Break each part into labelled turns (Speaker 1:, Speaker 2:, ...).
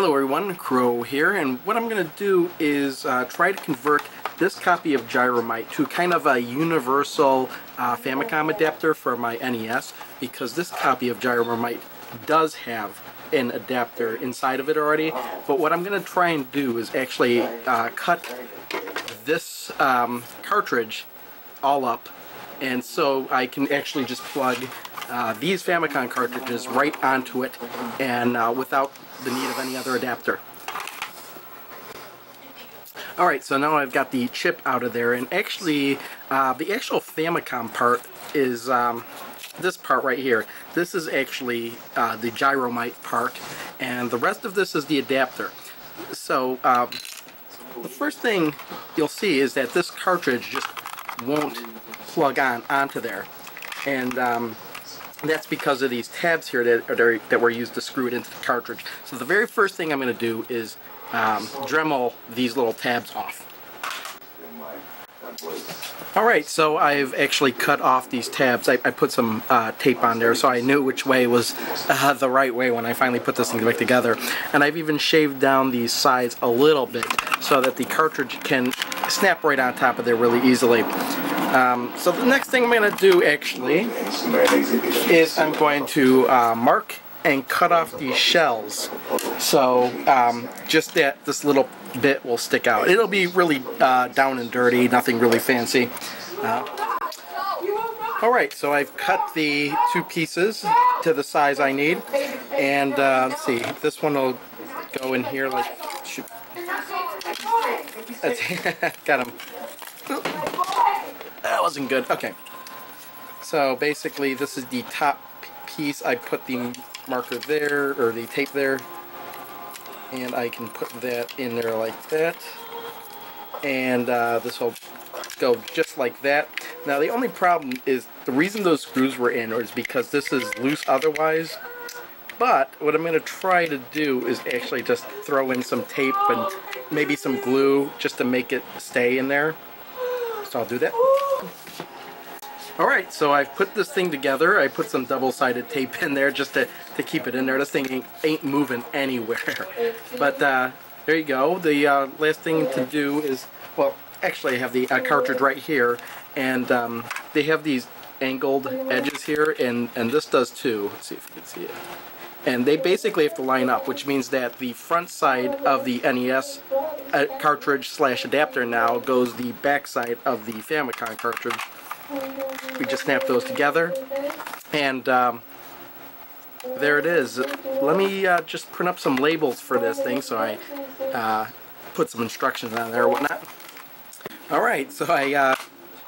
Speaker 1: Hello everyone, Crow here, and what I'm going to do is try to convert this copy of Gyromite to kind of a universal Famicom adapter for my NES, because this copy of Gyromite does have an adapter inside of it already. But what I'm going to try and do is actually cut this cartridge all up, and so I can actually just plug these Famicom cartridges right onto it, and without the need of any other adapter. Alright, so now I've got the chip out of there, and actually the actual Famicom part is this part right here. This is actually the Gyromite part, and the rest of this is the adapter. So the first thing you'll see is that this cartridge just won't plug onto there, and that's because of these tabs here that were used to screw it into the cartridge. So the very first thing I'm going to do is Dremel these little tabs off. Alright, so I've actually cut off these tabs. I put some tape on there so I knew which way was the right way when I finally put this thing back together. And I've even shaved down these sides a little bit so that the cartridge can snap right on top of there really easily. So the next thing I'm going to do actually is I'm going to mark and cut off these shells, so just that this little bit will stick out. It'll be really down and dirty, nothing really fancy. Alright, so I've cut the two pieces to the size I need, and let's see, this one will go in here like, shoot. Got him. That wasn't good. Okay. So basically this is the top piece. I put the marker there, or the tape there, and I can put that in there like that. And this will go just like that. Now the only problem is the reason those screws were in is because this is loose otherwise. But what I'm going to try to do is actually just throw in some tape and maybe some glue just to make it stay in there. So I'll do that. Alright, so I've put this thing together. I put some double-sided tape in there just to keep it in there. This thing ain't moving anywhere. But there you go. The last thing to do is, well, actually I have the cartridge right here, and they have these angled edges here, and this does too. Let's see if you can see it. And they basically have to line up, which means that the front side of the NES cartridge slash adapter now goes the back side of the Famicom cartridge. We just snap those together, and there it is. Let me just print up some labels for this thing, so I put some instructions on there or whatnot. Alright, so I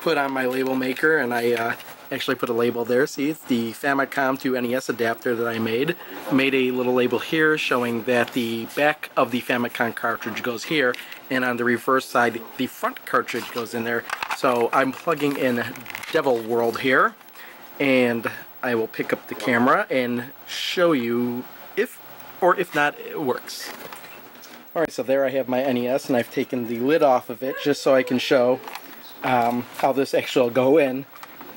Speaker 1: put on my label maker, and I actually put a label there. See, it's the Famicom to NES adapter that I made. Made a little label here showing that the back of the Famicom cartridge goes here, and on the reverse side the front cartridge goes in there. So I'm plugging in Devil World here, and I will pick up the camera and show you if, or if not, it works. Alright, so there I have my NES, and I've taken the lid off of it just so I can show how this actually will go in.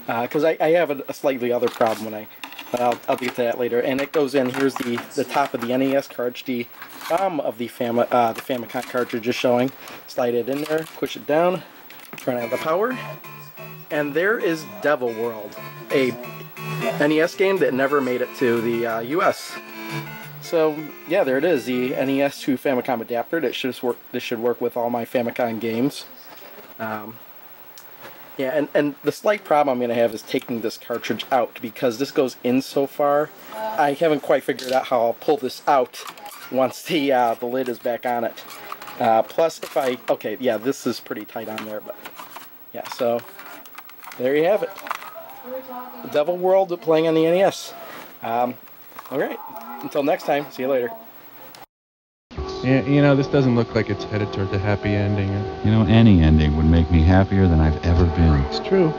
Speaker 1: Because I have a slightly other problem but I'll get to that later. And it goes in. Here's the top of the NES cartridge. The bottom of the Famicom cartridge is showing. Slide it in there, push it down, turn on the power, and there is Devil World, a NES game that never made it to the US. So yeah, there it is, the NES to Famicom adapter. This should work with all my Famicom games. Yeah, and the slight problem I'm going to have is taking this cartridge out, because this goes in so far. I haven't quite figured out how I'll pull this out once the lid is back on it. Plus, okay, yeah, this is pretty tight on there, but yeah, so there you have it. Devil World playing on the NES. Alright, until next time, see you later.
Speaker 2: Yeah, you know, this doesn't look like it's headed towards a happy ending.
Speaker 3: You know, any ending would make me happier than I've ever been.
Speaker 2: It's true.